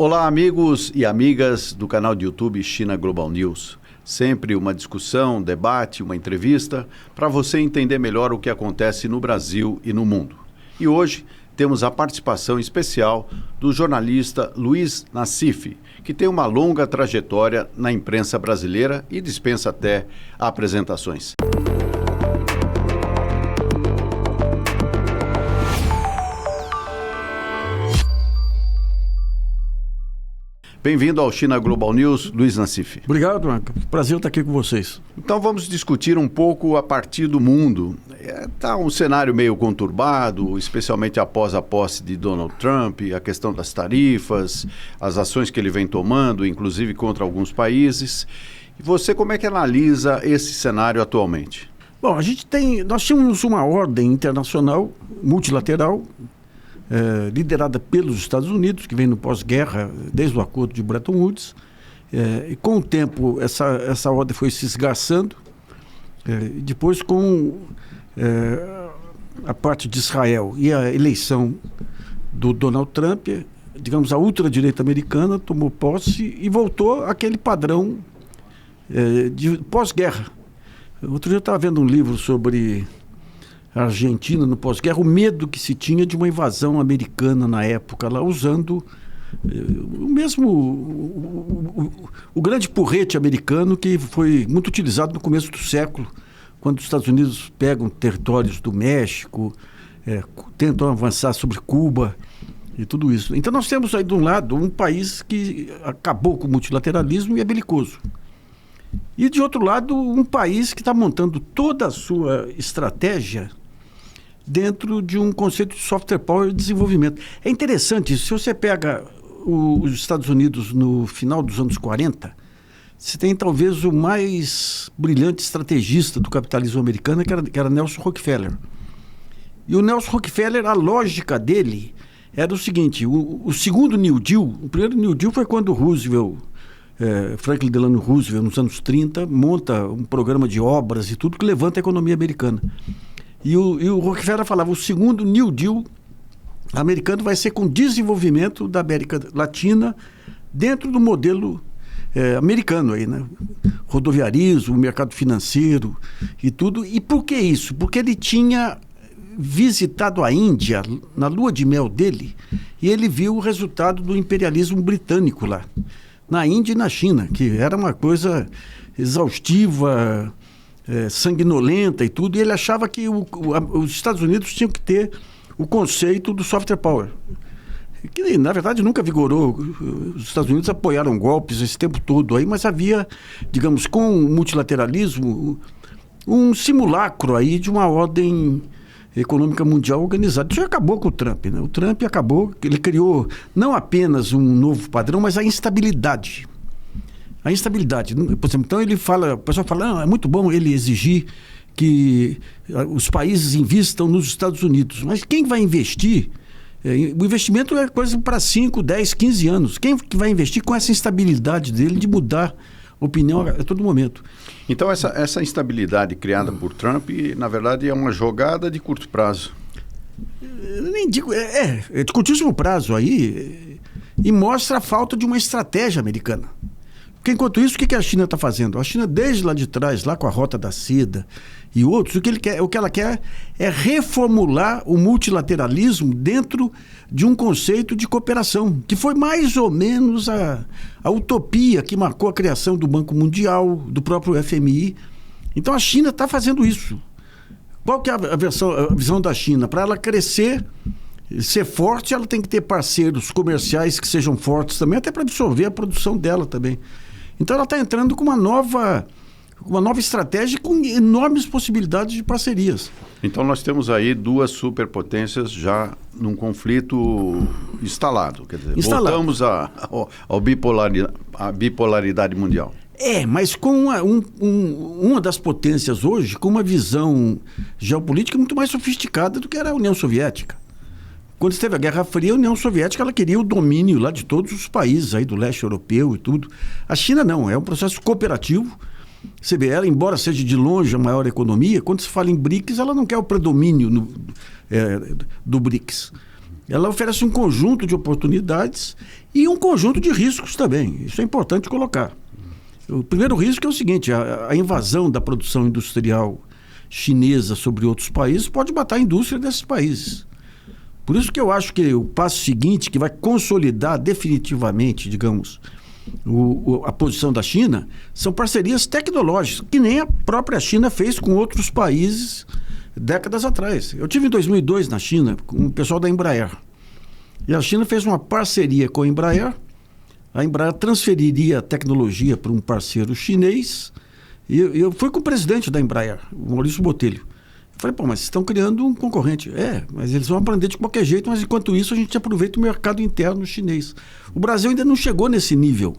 Olá, amigos e amigas do canal de YouTube China Global News. Sempre uma discussão, um debate, uma entrevista para você entender melhor o que acontece no Brasil e no mundo. E hoje temos a participação especial do jornalista Luiz Nassif, que tem uma longa trajetória na imprensa brasileira e dispensa até apresentações. Bem-vindo ao China Global News, Luiz Nassif. Obrigado, Anca. Prazer estar aqui com vocês. Então vamos discutir um pouco a partir do mundo. Está um cenário meio conturbado, especialmente após a posse de Donald Trump, a questão das tarifas, as ações que ele vem tomando, inclusive contra alguns países. E você, como é que analisa esse cenário atualmente? Bom, nós tínhamos uma ordem internacional multilateral, liderada pelos Estados Unidos, que vem no pós-guerra, desde o acordo de Bretton Woods. E com o tempo, essa ordem foi se esgarçando. Depois, com a parte de Israel e a eleição do Donald Trump, digamos, a ultradireita americana tomou posse e voltou àquele padrão de pós-guerra. Outro dia eu estava vendo um livro sobre a Argentina no pós-guerra, o medo que se tinha de uma invasão americana na época, lá usando o mesmo, o grande porrete americano que foi muito utilizado no começo do século, quando os Estados Unidos pegam territórios do México, tentam avançar sobre Cuba e tudo isso. Então nós temos aí de um lado um país que acabou com o multilateralismo e é belicoso. E de outro lado, um país que está montando toda a sua estratégia dentro de um conceito de soft power e desenvolvimento. É interessante isso. Se você pega os Estados Unidos no final dos anos 40, você tem talvez o mais brilhante estrategista do capitalismo americano, que era Nelson Rockefeller. E o Nelson Rockefeller, a lógica dele era o seguinte: o segundo New Deal, o primeiro New Deal foi quando Franklin Delano Roosevelt, nos anos 30, monta um programa de obras e tudo que levanta a economia americana. E o Rockefeller falava: o segundo New Deal americano vai ser com desenvolvimento da América Latina dentro do modelo americano, aí, né? Rodoviarismo, mercado financeiro e tudo. E por que isso? Porque ele tinha visitado a Índia na lua de mel dele e ele viu o resultado do imperialismo britânico lá, na Índia e na China, que era uma coisa exaustiva, sanguinolenta e tudo, e ele achava que os Estados Unidos tinham que ter o conceito do soft power, que na verdade nunca vigorou. Os Estados Unidos apoiaram golpes esse tempo todo aí, mas havia, digamos, com o multilateralismo, um simulacro aí de uma ordem econômica mundial organizada. Isso acabou com o Trump, né? O Trump acabou, ele criou não apenas um novo padrão, mas a instabilidade. A instabilidade. Por exemplo, então o pessoal fala, é muito bom ele exigir que os países investam nos Estados Unidos. Mas quem vai investir? O investimento é coisa para 5, 10, 15 anos. Quem que vai investir com essa instabilidade dele de mudar opinião a todo momento? Então essa instabilidade criada por Trump, na verdade, é uma jogada de curto prazo. Eu nem digo, é de curtíssimo prazo aí, e mostra a falta de uma estratégia americana. Porque enquanto isso, o que a China está fazendo? A China, desde lá de trás, lá com a Rota da Seda e outros, o que ela quer é reformular o multilateralismo dentro de um conceito de cooperação, que foi mais ou menos a utopia que marcou a criação do Banco Mundial, do próprio FMI. Então a China está fazendo isso. Qual que é a visão da China? Para ela crescer, ser forte, ela tem que ter parceiros comerciais que sejam fortes também, até para absorver a produção dela também. Então ela está entrando com uma nova estratégia com enormes possibilidades de parcerias. Então nós temos aí duas superpotências já num conflito instalado. Quer dizer, voltamos à bipolaridade mundial. Mas com uma das potências hoje, com uma visão geopolítica muito mais sofisticada do que era a União Soviética. Quando esteve a Guerra Fria, a União Soviética ela queria o domínio lá de todos os países aí do leste europeu e tudo. A China não, é um processo cooperativo. Você vê, ela, embora seja de longe a maior economia, quando se fala em BRICS, ela não quer o predomínio do BRICS. ela oferece um conjunto de oportunidades e um conjunto de riscos também. Isso é importante colocar. O primeiro risco é o seguinte: a invasão da produção industrial chinesa sobre outros países pode matar a indústria desses países. Por isso que eu acho que o passo seguinte, que vai consolidar definitivamente, digamos, a posição da China, são parcerias tecnológicas, que nem a própria China fez com outros países décadas atrás. Eu tive em 2002 na China com o pessoal da Embraer. E a China fez uma parceria com a Embraer transferiria a tecnologia para um parceiro chinês, e eu fui com o presidente da Embraer, o Maurício Botelho. Eu falei, mas vocês estão criando um concorrente. Mas eles vão aprender de qualquer jeito, mas enquanto isso a gente aproveita o mercado interno chinês. O Brasil ainda não chegou nesse nível.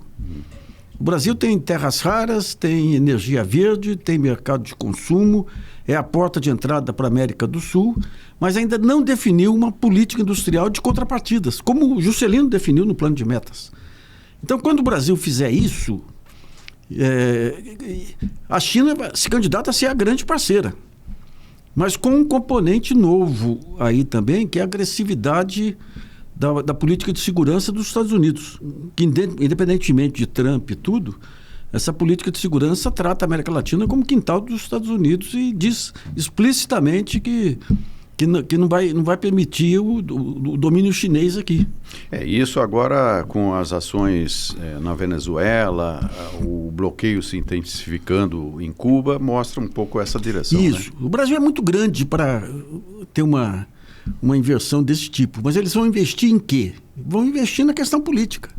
O Brasil tem terras raras, tem energia verde, tem mercado de consumo, é a porta de entrada para a América do Sul, mas ainda não definiu uma política industrial de contrapartidas, como o Juscelino definiu no plano de metas. Então, quando o Brasil fizer isso, a China se candidata a ser a grande parceira, mas com um componente novo aí também, que é a agressividade da política de segurança dos Estados Unidos, que independentemente de Trump e tudo, essa política de segurança trata a América Latina como quintal dos Estados Unidos e diz explicitamente que não vai permitir o domínio chinês aqui. Isso agora com as ações na Venezuela, o bloqueio se intensificando em Cuba, mostra um pouco essa direção. Isso. Né? O Brasil é muito grande para ter uma inversão desse tipo, mas eles vão investir em quê? Vão investir na questão política.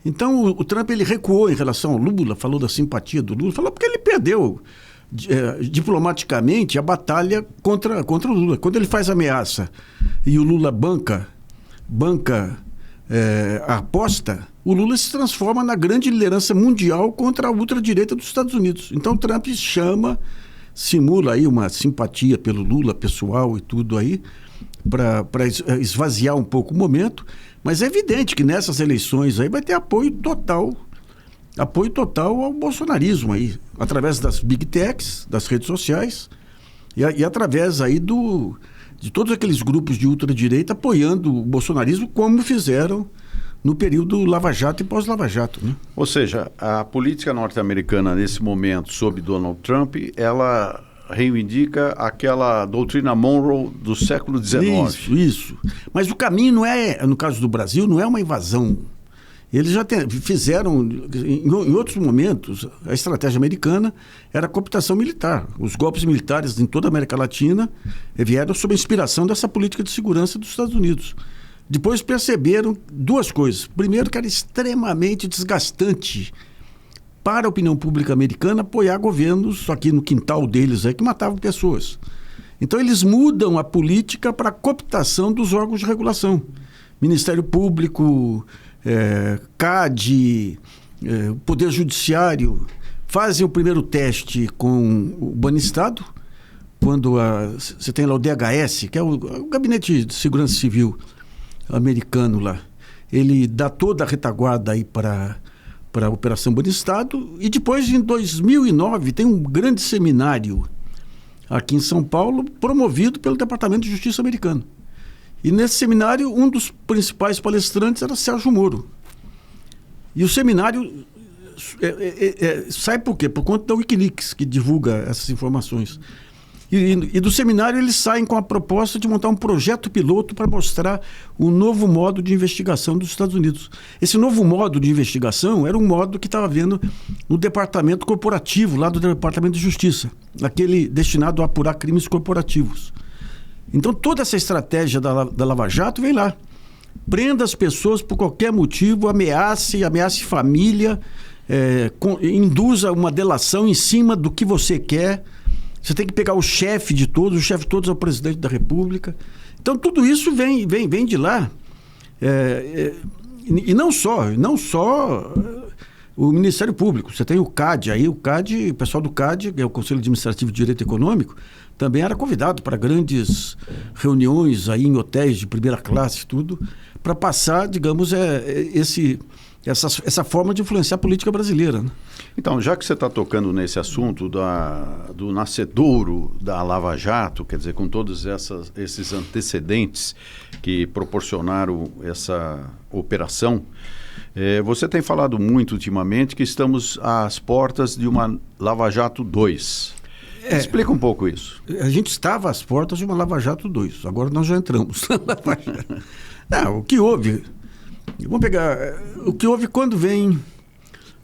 Então o Trump ele recuou em relação ao Lula, falou da simpatia do Lula, falou porque ele perdeu diplomaticamente a batalha contra o Lula. Quando ele faz ameaça e o Lula banca a aposta, o Lula se transforma na grande liderança mundial contra a ultradireita dos Estados Unidos. Então Trump simula aí uma simpatia pelo Lula pessoal e tudo aí, para esvaziar um pouco o momento, mas é evidente que nessas eleições aí vai ter apoio total ao bolsonarismo aí, através das big techs, das redes sociais e através aí de todos aqueles grupos de ultradireita apoiando o bolsonarismo, como fizeram no período Lava Jato e pós-Lava Jato. Né? Ou seja, a política norte-americana nesse momento, sob Donald Trump, ela reivindica aquela doutrina Monroe do século XIX. Isso. Mas o caminho não é, no caso do Brasil, não é uma invasão. Eles já fizeram, em outros momentos, a estratégia americana era a cooptação militar. Os golpes militares em toda a América Latina vieram sob a inspiração dessa política de segurança dos Estados Unidos. Depois perceberam duas coisas. Primeiro, que era extremamente desgastante para a opinião pública americana apoiar governos aqui no quintal deles aí, que matavam pessoas. Então eles mudam a política para a cooptação dos órgãos de regulação. Ministério Público, CAD, Poder Judiciário, fazem o primeiro teste com o Banestado, quando você tem lá o DHS, que é o Gabinete de Segurança Civil americano lá. Ele dá toda a retaguarda aí para a Operação Banestado, e depois, em 2009, tem um grande seminário aqui em São Paulo, promovido pelo Departamento de Justiça americano. E nesse seminário, um dos principais palestrantes era Sérgio Moro. E o seminário sai por quê? Por conta da Wikileaks, que divulga essas informações. E do seminário eles saem com a proposta de montar um projeto piloto para mostrar o novo modo de investigação dos Estados Unidos. Esse novo modo de investigação era um modo que estava havendo no departamento corporativo, lá do Departamento de Justiça, aquele destinado a apurar crimes corporativos. Então toda essa estratégia da Lava Jato vem lá. Prenda as pessoas por qualquer motivo, ameace família, induza uma delação em cima do que você quer. Você tem que pegar o chefe de todos, o chefe de todos é o presidente da República. Então tudo isso vem de lá. E não só o Ministério Público. Você tem o CAD aí, o pessoal do CAD, que é o Conselho Administrativo de Direito Econômico, também era convidado para grandes reuniões aí em hotéis de primeira classe e tudo, para passar, digamos, essa forma de influenciar a política brasileira, né? Então, já que você está tocando nesse assunto do nascedouro da Lava Jato, quer dizer, com todos esses antecedentes que proporcionaram essa operação, você tem falado muito ultimamente que estamos às portas de uma Lava Jato 2. Explica um pouco isso. A gente estava às portas de uma Lava Jato 2, agora nós já entramos na Lava Jato. Não, o que houve... Vamos pegar o que houve quando vem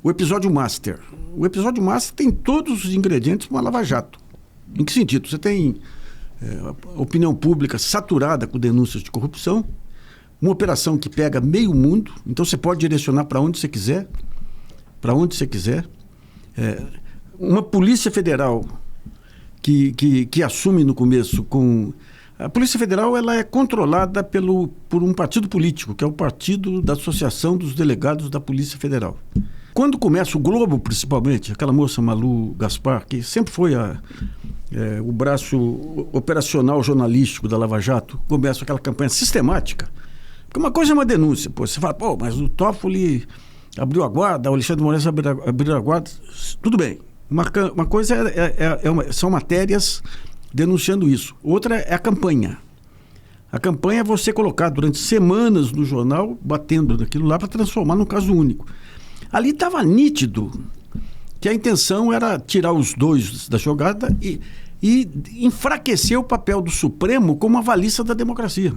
o episódio Master. O episódio Master tem todos os ingredientes para uma Lava Jato. Em que sentido? Você tem a opinião pública saturada com denúncias de corrupção, uma operação que pega meio mundo, então você pode direcionar para onde você quiser, uma Polícia Federal que assume no começo com... A Polícia Federal ela é controlada por um partido político, que é o Partido da Associação dos Delegados da Polícia Federal. Quando começa o Globo, principalmente, aquela moça Malu Gaspar, que sempre foi o braço operacional jornalístico da Lava Jato, começa aquela campanha sistemática. Porque uma coisa é uma denúncia. Você fala, mas o Toffoli abriu a guarda, o Alexandre de Moraes abriu a guarda. Tudo bem. Uma coisa são matérias denunciando isso. Outra é a campanha. A campanha é você colocar durante semanas no jornal, batendo naquilo lá para transformar num caso único. Ali estava nítido que a intenção era tirar os dois da jogada e enfraquecer o papel do Supremo como avaliça da democracia.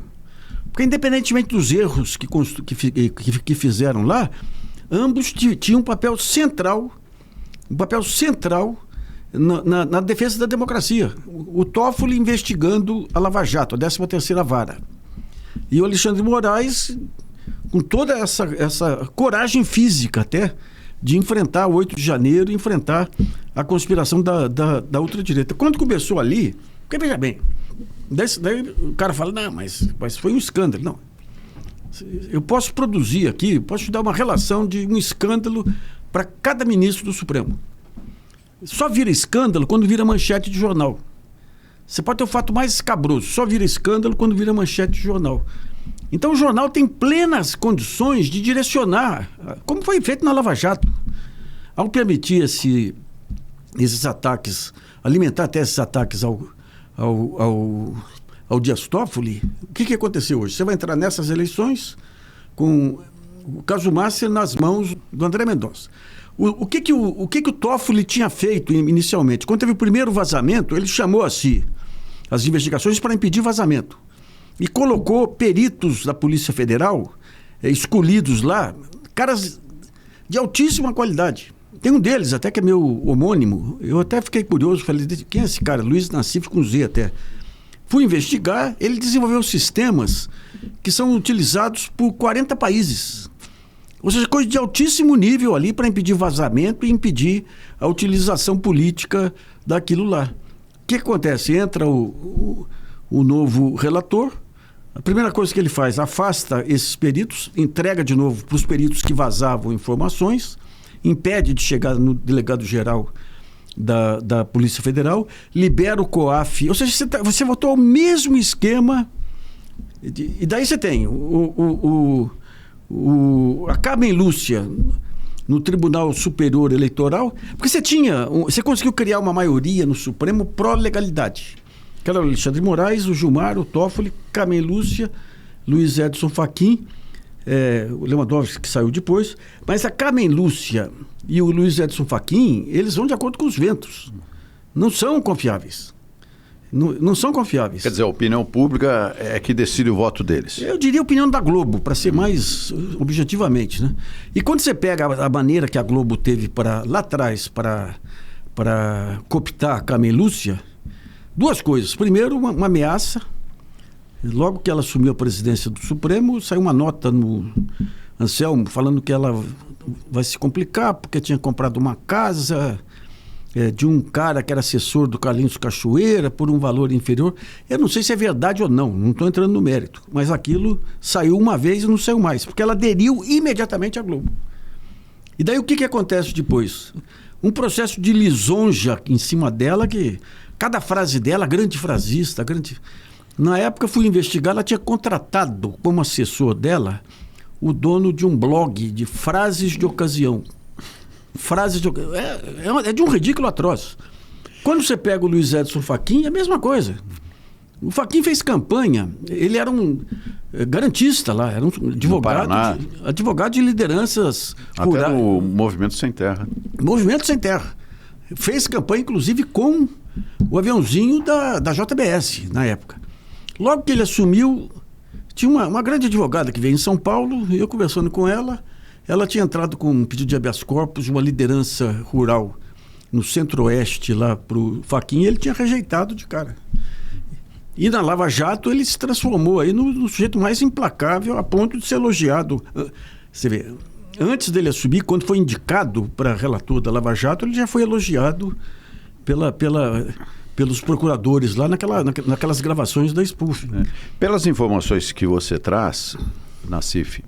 Porque independentemente dos erros que fizeram lá, ambos tinham um papel central na defesa da democracia. O Toffoli investigando a Lava Jato, a 13ª Vara. E o Alexandre de Moraes com toda essa coragem física até de enfrentar o 8 de janeiro, enfrentar a conspiração da ultradireita. Quando começou ali, porque veja bem, daí o cara fala, não, mas foi um escândalo. Não. Eu posso produzir aqui, posso te dar uma relação de um escândalo para cada ministro do Supremo. Só vira escândalo quando vira manchete de jornal. Você pode ter o fato mais escabroso, só vira escândalo quando vira manchete de jornal. Então o jornal tem plenas condições de direcionar, como foi feito na Lava Jato. Ao permitir esses ataques, alimentar até esses ataques ao Dias Toffoli, o que aconteceu hoje? Você vai entrar nessas eleições com o caso Master nas mãos do André Mendonça. O que o Toffoli tinha feito inicialmente? Quando teve o primeiro vazamento, ele chamou a si as investigações para impedir vazamento e colocou peritos da Polícia Federal escolhidos lá, caras de altíssima qualidade. Tem um deles até que é meu homônimo, eu até fiquei curioso, falei, quem é esse cara? Luiz Nassif com Z até. Fui investigar, ele desenvolveu sistemas que são utilizados por 40 países. Ou seja, coisa de altíssimo nível ali para impedir vazamento e impedir a utilização política daquilo lá. O que acontece? Entra o novo relator, a primeira coisa que ele faz, afasta esses peritos, entrega de novo para os peritos que vazavam informações, impede de chegar no delegado-geral da Polícia Federal, libera o COAF, ou seja, você votou ao mesmo esquema, e daí você tem a Carmen Lúcia no Tribunal Superior Eleitoral, porque você conseguiu criar uma maioria no Supremo pró-legalidade. Que era o Alexandre de Moraes, o Gilmar, o Toffoli, Carmen Lúcia, Luiz Edson Fachin, o Lewandowski que saiu depois, mas a Carmen Lúcia e o Luiz Edson Fachin, eles vão de acordo com os ventos. Não são confiáveis. Não são confiáveis. Quer dizer, a opinião pública é que decide o voto deles. Eu diria a opinião da Globo, para ser mais objetivamente, né? E quando você pega a maneira que a Globo teve lá atrás para cooptar a Carmen Lúcia, duas coisas. Primeiro, uma ameaça. Logo que ela assumiu a presidência do Supremo, saiu uma nota no Anselmo falando que ela vai se complicar porque tinha comprado uma casa de um cara que era assessor do Carlinhos Cachoeira por um valor inferior. Eu não sei se é verdade ou não estou entrando no mérito, mas aquilo saiu uma vez e não saiu mais, porque ela aderiu imediatamente à Globo. E daí o que acontece depois? Um processo de lisonja em cima dela, que cada frase dela, grande frasista, Na época eu fui investigar, ela tinha contratado como assessor dela o dono de um blog de frases de ocasião. É de um ridículo atroz. Quando você pega o Luiz Edson Fachin, é a mesma coisa. O Fachin fez campanha, ele era um garantista lá, era um advogado de lideranças rurais. Até no Movimento Sem Terra. Movimento Sem Terra. Fez campanha, inclusive, com o aviãozinho da JBS, na época. Logo que ele assumiu, tinha uma grande advogada que veio em São Paulo, e eu conversando com ela, ela tinha entrado com um pedido de habeas corpus de uma liderança rural no centro-oeste lá para o Fachin, e ele tinha rejeitado de cara. E na Lava Jato ele se transformou aí no sujeito mais implacável, a ponto de ser elogiado. Você vê, antes dele assumir, quando foi indicado para relator da Lava Jato, ele já foi elogiado pelos procuradores lá naquelas gravações da Spoof. Pelas informações que você traz, Nassif,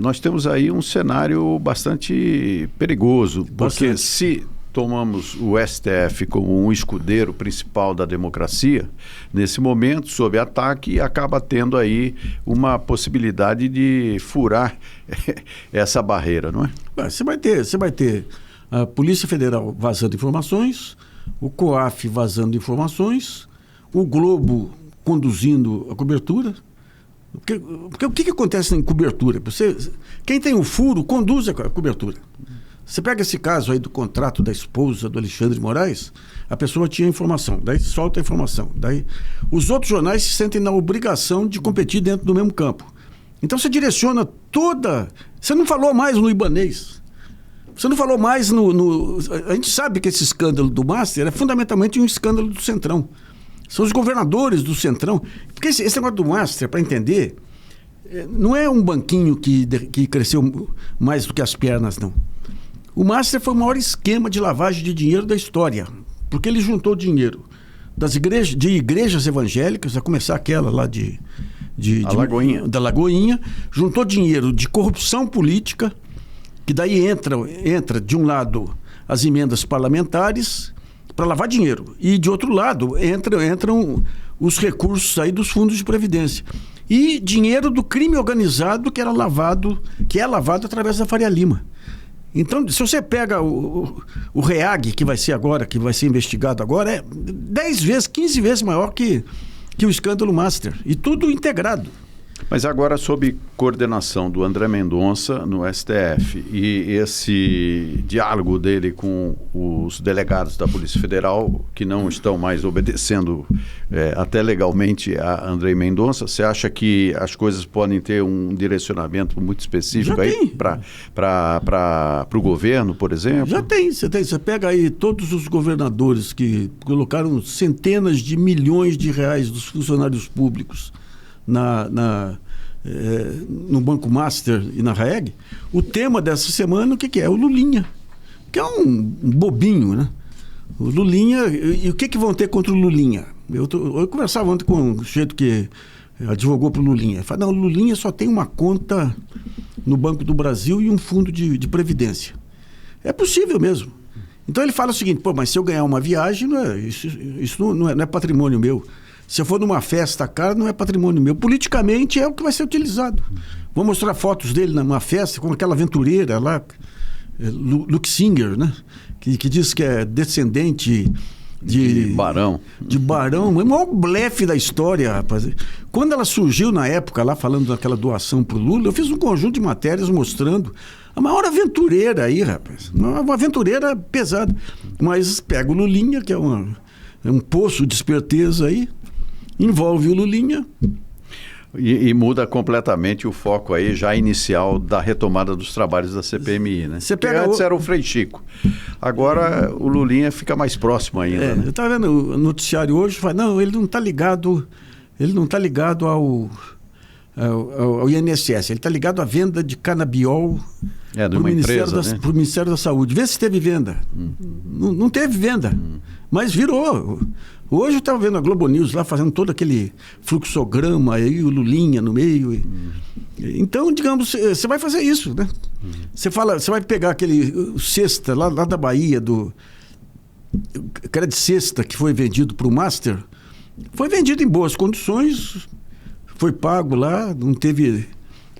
nós temos aí um cenário bastante perigoso, porque se tomamos o STF como um escudeiro principal da democracia, nesse momento, sob ataque, acaba tendo aí uma possibilidade de furar essa barreira, não é? Você vai ter a Polícia Federal vazando informações, o COAF vazando informações, o Globo conduzindo a cobertura. Porque o que acontece em cobertura? Quem tem o furo conduz a cobertura. Você pega esse caso aí do contrato da esposa do Alexandre de Moraes, a pessoa tinha informação, daí solta a informação. Daí os outros jornais se sentem na obrigação de competir dentro do mesmo campo. Então você direciona toda... Você não falou mais no Ibanez. Você não falou mais A gente sabe que esse escândalo do Master é fundamentalmente um escândalo do Centrão. São os governadores do Centrão. Porque esse negócio do Master, para entender, não é um banquinho que cresceu mais do que as pernas, não. O Master foi o maior esquema de lavagem de dinheiro da história, porque ele juntou dinheiro de igrejas evangélicas, a começar aquela lá da Lagoinha, juntou dinheiro de corrupção política, que daí entra de um lado as emendas parlamentares para lavar dinheiro, e de outro lado entram os recursos aí dos fundos de previdência. E dinheiro do crime organizado que é lavado através da Faria Lima. Então, se você pega o REAG, que vai ser investigado agora, é 10 vezes, 15 vezes maior que o escândalo Master. E tudo integrado. Mas agora sob coordenação do André Mendonça no STF e esse diálogo dele com os delegados da Polícia Federal que não estão mais obedecendo até legalmente a André Mendonça, você acha que as coisas podem ter um direcionamento muito específico aí para o governo, por exemplo? Já tem. Você pega aí todos os governadores que colocaram centenas de milhões de reais dos funcionários públicos no Banco Master e na REG. O tema dessa semana, o que é? O Lulinha, que é um bobinho, né? O Lulinha, e o que vão ter contra o Lulinha? Eu conversava ontem com o sujeito que advogou para o Lulinha. Ele falou, não, o Lulinha só tem uma conta no Banco do Brasil e um fundo de previdência. É possível mesmo. Então ele fala o seguinte, mas se eu ganhar uma viagem, isso não é patrimônio meu. Se eu for numa festa cara, não é patrimônio meu. Politicamente é o que vai ser utilizado. Vou mostrar fotos dele numa festa com aquela aventureira lá, Luke Singer, né? Que diz que é descendente de barão. De barão. É o maior blefe da história, rapaz. Quando ela surgiu na época, lá falando daquela doação pro Lula, eu fiz um conjunto de matérias mostrando a maior aventureira aí, rapaz. Uma aventureira pesada. Mas pega o Lulinha, que é um poço de esperteza aí, envolve o Lulinha. E muda completamente o foco aí já inicial da retomada dos trabalhos da CPMI, né? Antes era o Frei Chico. Agora o Lulinha fica mais próximo ainda. Né? Eu estava vendo o noticiário hoje, falei, não, ele não está ligado ao INSS, ele está ligado à venda de canabiol de uma empresa, né? Para o Ministério da Saúde. Vê se teve venda. Não teve venda, mas virou. Hoje eu estava vendo a Globo News lá fazendo todo aquele fluxograma aí, o Lulinha no meio. Então, digamos, você vai fazer isso, né? Você vai pegar aquele cesta lá da Bahia, cara de cesta que foi vendido para o Master, foi vendido em boas condições, foi pago lá, não teve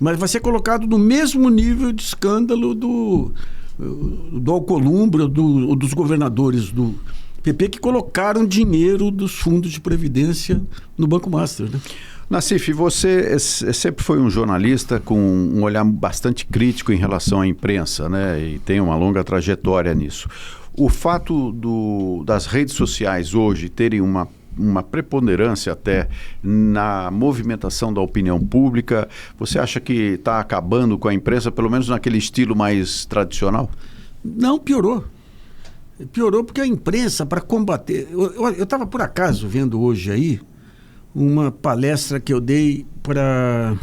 Mas vai ser colocado no mesmo nível de escândalo do Alcolumbre, dos governadores do PP, que colocaram dinheiro dos fundos de previdência no Banco Master, né? Nassif, você sempre foi um jornalista com um olhar bastante crítico em relação à imprensa, né? E tem uma longa trajetória nisso. O fato das redes sociais hoje terem uma preponderância até na movimentação da opinião pública, você acha que está acabando com a imprensa, pelo menos naquele estilo mais tradicional? Não, piorou. Piorou porque a imprensa, para combater... Eu estava, por acaso, vendo hoje aí uma palestra que eu dei para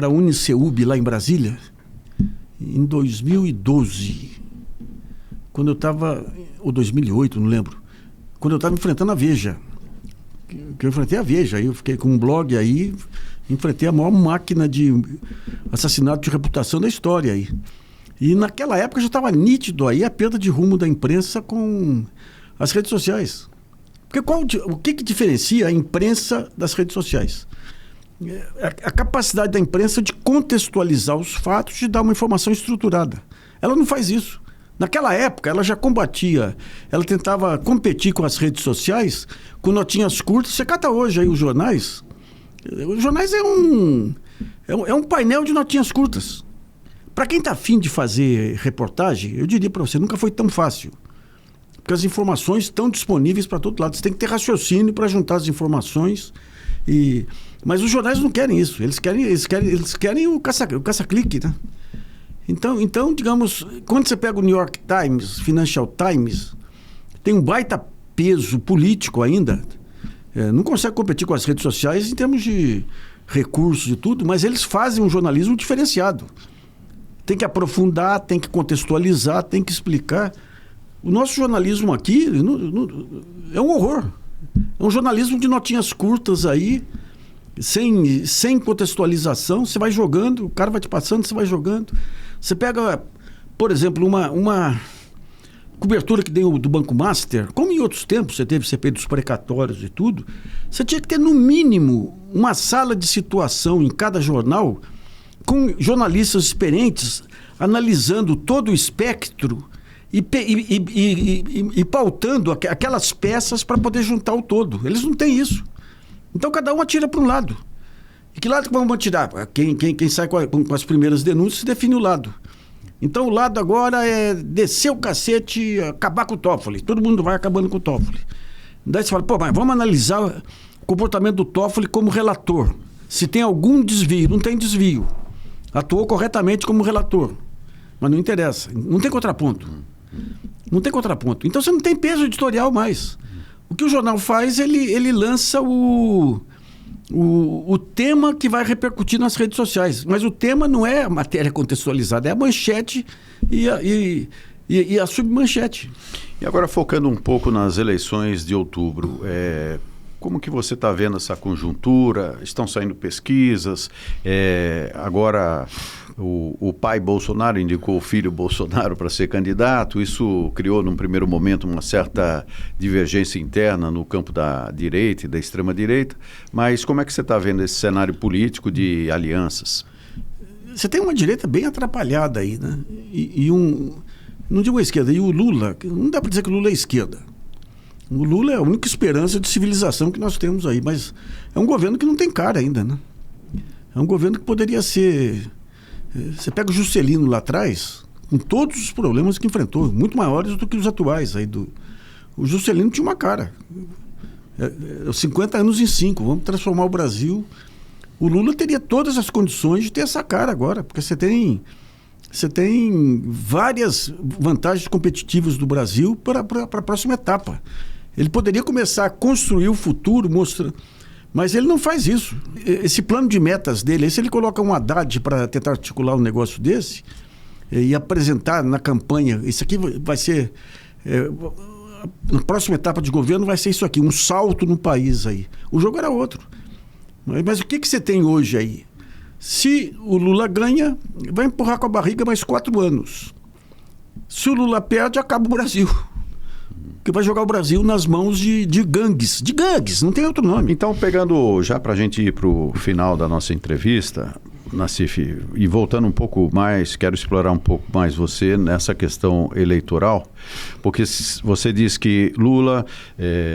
a Uniceub, lá em Brasília, em 2012, quando eu estava... ou 2008, não lembro. Quando eu estava enfrentando a Veja. Que eu enfrentei a Veja, aí eu fiquei com um blog aí, enfrentei a maior máquina de assassinato de reputação da história aí. E naquela época já estava nítido aí a perda de rumo da imprensa com as redes sociais. Porque o que diferencia a imprensa das redes sociais? A capacidade da imprensa de contextualizar os fatos, de dar uma informação estruturada. Ela não faz isso. Naquela época, ela já combatia, ela tentava competir com as redes sociais com notinhas curtas. Você cata hoje aí os jornais é um painel de notinhas curtas. Para quem está afim de fazer reportagem, eu diria para você, nunca foi tão fácil. Porque as informações estão disponíveis para todo lado. Você tem que ter raciocínio para juntar as informações. Mas os jornais não querem isso. Eles querem o caça-clique, né? Então, digamos, quando você pega o New York Times, Financial Times, tem um baita peso político ainda. Não consegue competir com as redes sociais em termos de recursos e tudo, mas eles fazem um jornalismo diferenciado. Tem que aprofundar, tem que contextualizar, tem que explicar. O nosso jornalismo aqui é um horror. É um jornalismo de notinhas curtas aí, sem contextualização. Você vai jogando, o cara vai te passando, você vai jogando. Você pega, por exemplo, uma cobertura que deu do Banco Master, como em outros tempos você teve CPI dos precatórios e tudo, você tinha que ter no mínimo uma sala de situação em cada jornal com jornalistas experientes analisando todo o espectro e pautando aquelas peças para poder juntar o todo. Eles não têm isso. Então cada um atira para um lado. E que lado que vamos atirar? Quem sai com as primeiras denúncias define o lado. Então o lado agora é descer o cacete, acabar com o Toffoli. Todo mundo vai acabando com o Toffoli. Daí você fala, mas vamos analisar o comportamento do Toffoli como relator. Se tem algum desvio, não tem desvio. Atuou corretamente como relator. Mas não interessa. Não tem contraponto. Não tem contraponto. Então você não tem peso editorial mais. O que o jornal faz, ele lança o tema que vai repercutir nas redes sociais. Mas o tema não é a matéria contextualizada, é a manchete e a submanchete. E agora focando um pouco nas eleições de outubro, como que você está vendo essa conjuntura? Estão saindo pesquisas, agora o pai Bolsonaro indicou o filho Bolsonaro para ser candidato. Isso criou num primeiro momento uma certa divergência interna no campo da direita e da extrema-direita, mas como é que você está vendo esse cenário político de alianças? Você tem uma direita bem atrapalhada aí, né? Não digo a esquerda, e o Lula, não dá para dizer que o Lula é esquerda. O Lula é a única esperança de civilização que nós temos aí, mas é um governo que não tem cara ainda, né? É um governo que poderia ser... Você pega o Juscelino lá atrás, com todos os problemas que enfrentou, muito maiores do que os atuais aí o Juscelino tinha uma cara. 50 anos em 5, vamos transformar o Brasil. O Lula teria todas as condições de ter essa cara agora, porque você tem várias vantagens competitivas do Brasil para a próxima etapa. Ele poderia começar a construir o futuro, mas ele não faz isso. Esse plano de metas dele, se ele coloca um Haddad para tentar articular um negócio desse e apresentar na campanha, isso aqui vai ser... na próxima etapa de governo vai ser isso aqui, um salto no país aí. O jogo era outro. Mas o que você tem hoje aí? Se o Lula ganha, vai empurrar com a barriga mais 4 anos. Se o Lula perde, acaba o Brasil. Porque vai jogar o Brasil nas mãos de gangues. De gangues, não tem outro nome. Então, pegando já para a gente ir para o final da nossa entrevista, Nassif, e voltando um pouco mais, quero explorar um pouco mais você nessa questão eleitoral, porque você diz que Lula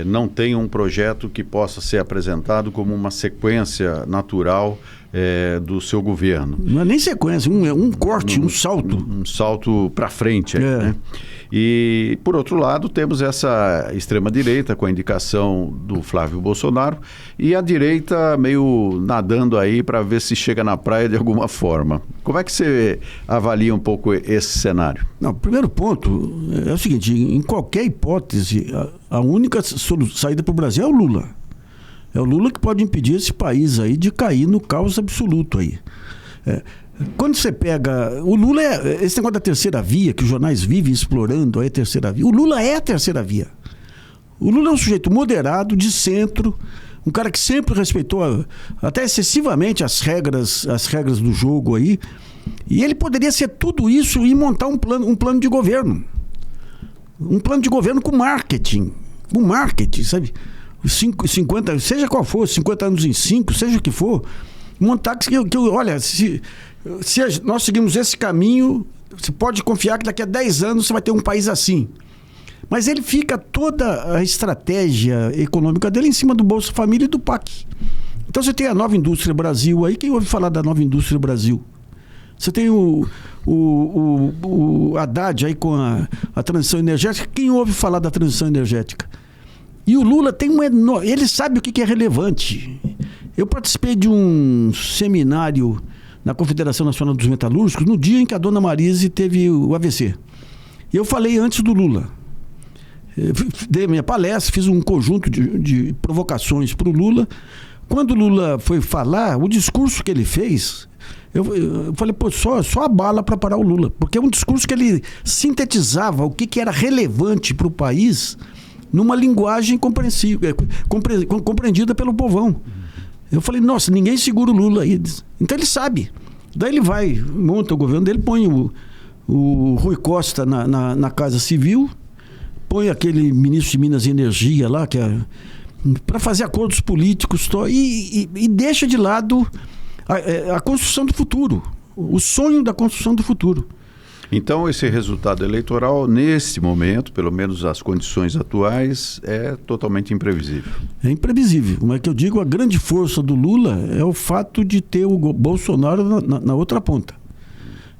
não tem um projeto que possa ser apresentado como uma sequência natural do seu governo. Não é nem sequência, um corte, um salto. Um salto para frente. Né? E, por outro lado, temos essa extrema-direita com a indicação do Flávio Bolsonaro e a direita meio nadando aí para ver se chega na praia de alguma forma. Como é que você avalia um pouco esse cenário? Não, o primeiro ponto é o seguinte, em qualquer hipótese, a única saída para o Brasil é o Lula. É o Lula que pode impedir esse país aí de cair no caos absoluto aí. Quando você pega... O Lula esse negócio da terceira via, que os jornais vivem explorando aí a terceira via. O Lula é a terceira via. O Lula é um sujeito moderado, de centro, um cara que sempre respeitou até excessivamente as regras do jogo aí. E ele poderia ser tudo isso e montar um plano de governo. Um plano de governo com marketing. Com marketing, sabe? 50, seja qual for, 50 anos em 5, seja o que for, montar que olha, se nós seguimos esse caminho, você pode confiar que daqui a 10 anos você vai ter um país assim. Mas ele fica toda a estratégia econômica dele em cima do Bolsa Família e do PAC. Então você tem a Nova Indústria Brasil aí, quem ouve falar da Nova Indústria Brasil? Você tem o Haddad aí com a transição energética, quem ouve falar da transição energética? E o Lula tem ele sabe o que é relevante. Eu participei de um seminário na Confederação Nacional dos Metalúrgicos no dia em que a dona Marise teve o AVC. E eu falei antes do Lula. Dei a minha palestra, fiz um conjunto de provocações para o Lula. Quando o Lula foi falar, o discurso que ele fez, eu falei, pô, só a bala para parar o Lula. Porque é um discurso que ele sintetizava o que era relevante para o país numa linguagem compreendida pelo povão. Eu falei, nossa, ninguém segura o Lula aí. Então ele sabe. Daí ele vai, monta o governo dele, põe o Rui Costa na Casa Civil, põe aquele ministro de Minas e Energia lá, para fazer acordos políticos e deixa de lado a construção do futuro, o sonho da construção do futuro. Então, esse resultado eleitoral, nesse momento, pelo menos as condições atuais, é totalmente imprevisível. É imprevisível. Como é que eu digo? A grande força do Lula é o fato de ter o Bolsonaro na outra ponta.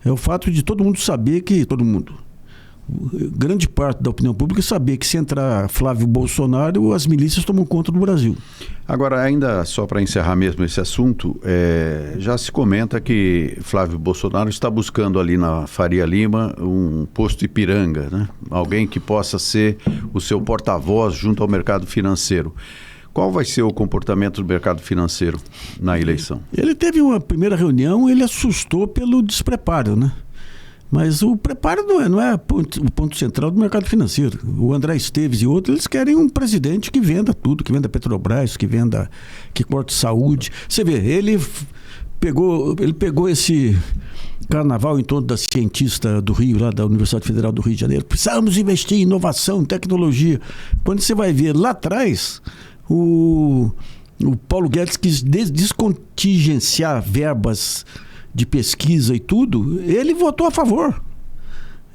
É o fato de todo mundo saber que... grande parte da opinião pública saber que se entrar Flávio Bolsonaro, as milícias tomam conta do Brasil. Agora, ainda só para encerrar mesmo esse assunto, já se comenta que Flávio Bolsonaro está buscando ali na Faria Lima um posto Ipiranga, né? Alguém que possa ser o seu porta-voz junto ao mercado financeiro. Qual vai ser o comportamento do mercado financeiro na eleição? Ele teve uma primeira reunião, ele assustou pelo despreparo, né? Mas o preparo não é o ponto central do mercado financeiro. O André Esteves e outros, eles querem um presidente que venda tudo, que venda Petrobras, que corte saúde. Você vê, ele pegou esse carnaval em torno da cientista do Rio, lá da Universidade Federal do Rio de Janeiro. Precisamos investir em inovação, tecnologia. Quando você vai ver lá atrás, o Paulo Guedes quis descontingenciar verbas de pesquisa e tudo, ele votou a favor.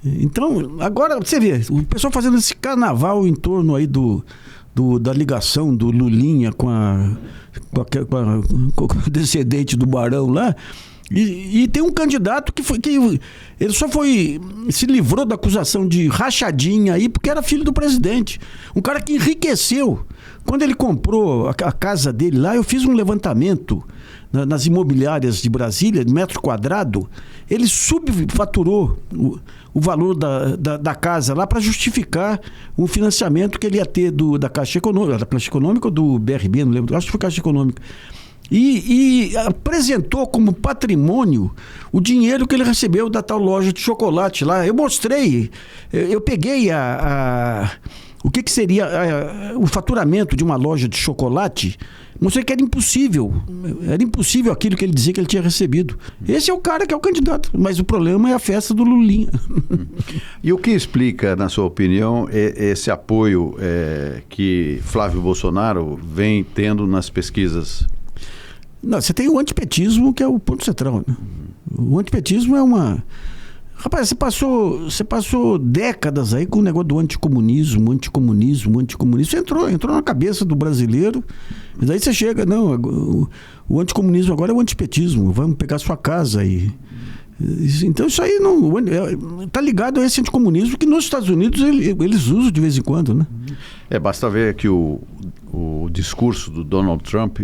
Então, agora, você vê, o pessoal fazendo esse carnaval em torno aí da ligação do Lulinha com o descendente do Barão lá, e tem um candidato que ele se livrou da acusação de rachadinha aí porque era filho do presidente. Um cara que enriqueceu. Quando ele comprou a casa dele lá, eu fiz um levantamento nas imobiliárias de Brasília, de metro quadrado, ele subfaturou o valor da casa lá para justificar um financiamento que ele ia ter da Caixa Econômica ou do BRB, não lembro, acho que foi Caixa Econômica. E apresentou como patrimônio o dinheiro que ele recebeu da tal loja de chocolate lá. Eu mostrei, eu peguei o que seria o faturamento de uma loja de chocolate. Mostrei que era impossível aquilo que ele dizia que ele tinha recebido. Esse é o cara que é o candidato, mas o problema é a festa do Lulinha. E o que explica, na sua opinião, esse apoio que Flávio Bolsonaro vem tendo nas pesquisas? Não, você tem o antipetismo, que é o ponto central, né? O antipetismo é uma... Rapaz, você passou décadas aí com o negócio do anticomunismo. Isso entrou na cabeça do brasileiro. E daí você chega, não, o anticomunismo agora é o antipetismo. Vamos pegar sua casa aí. Então isso aí não está ligado a esse anticomunismo que nos Estados Unidos eles usam de vez em quando, né? Basta ver que o discurso do Donald Trump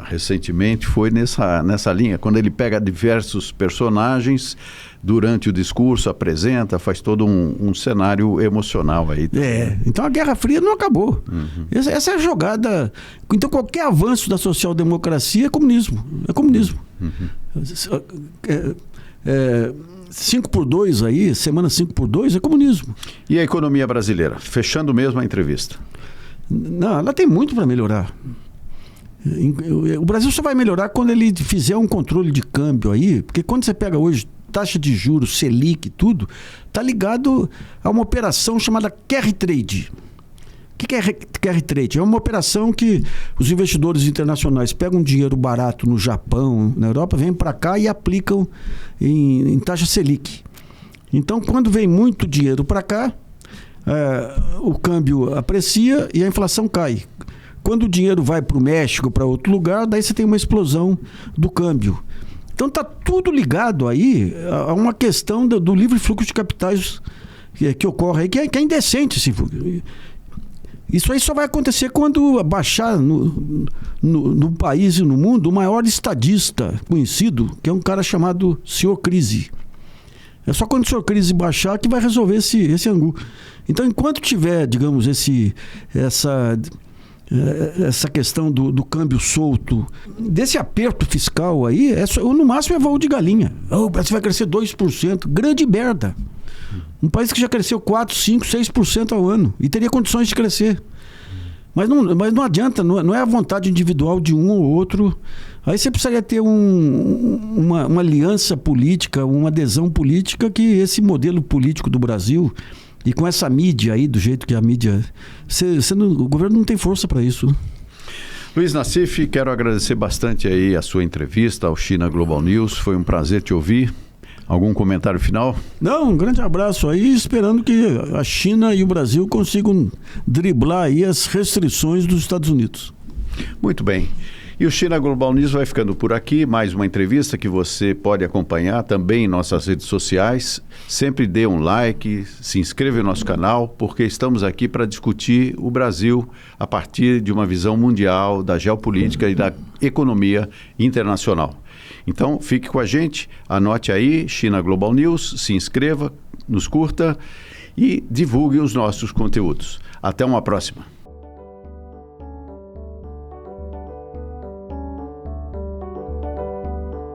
recentemente foi nessa linha, quando ele pega diversos personagens durante o discurso, apresenta, faz todo um cenário emocional aí. Então a Guerra Fria não acabou. Essa é a jogada. Então qualquer avanço da social-democracia é comunismo. 5x2 aí, semana 5x2 é comunismo. E a economia brasileira? Fechando mesmo a entrevista. Não, ela tem muito para melhorar. O Brasil só vai melhorar quando ele fizer um controle de câmbio aí, porque quando você pega hoje taxa de juros, Selic e tudo, está ligado a uma operação chamada carry trade. O que é carry trade? É uma operação que os investidores internacionais pegam dinheiro barato no Japão, na Europa, vêm para cá e aplicam em taxa Selic. Então, quando vem muito dinheiro para cá, o câmbio aprecia e a inflação cai. Quando o dinheiro vai para o México, para outro lugar, daí você tem uma explosão do câmbio. Então está tudo ligado aí a uma questão do livre fluxo de capitais que ocorre aí, que é indecente. Isso aí só vai acontecer quando baixar no país e no mundo o maior estadista conhecido, que é um cara chamado Sr. Crise. É só quando o Sr. Crise baixar que vai resolver esse angu. Então, enquanto tiver, digamos, essa questão do câmbio solto, desse aperto fiscal aí, no máximo é voo de galinha. O Brasil vai crescer 2%. Grande merda. Um país que já cresceu 4%, 5%, 6% ao ano e teria condições de crescer. Mas não adianta, não é a vontade individual de um ou outro. Aí você precisaria ter uma aliança política, uma adesão política que esse modelo político do Brasil... E com essa mídia aí, do jeito que a mídia... o governo não tem força para isso. Luiz Nassif, quero agradecer bastante aí a sua entrevista ao China Global News. Foi um prazer te ouvir. Algum comentário final? Não, um grande abraço aí, esperando que a China e o Brasil consigam driblar aí as restrições dos Estados Unidos. Muito bem. E o China Global News vai ficando por aqui. Mais uma entrevista que você pode acompanhar também em nossas redes sociais. Sempre dê um like, se inscreva no nosso canal, porque estamos aqui para discutir o Brasil a partir de uma visão mundial da geopolítica e da economia internacional. Então, fique com a gente, anote aí, China Global News, se inscreva, nos curta e divulgue os nossos conteúdos. Até uma próxima.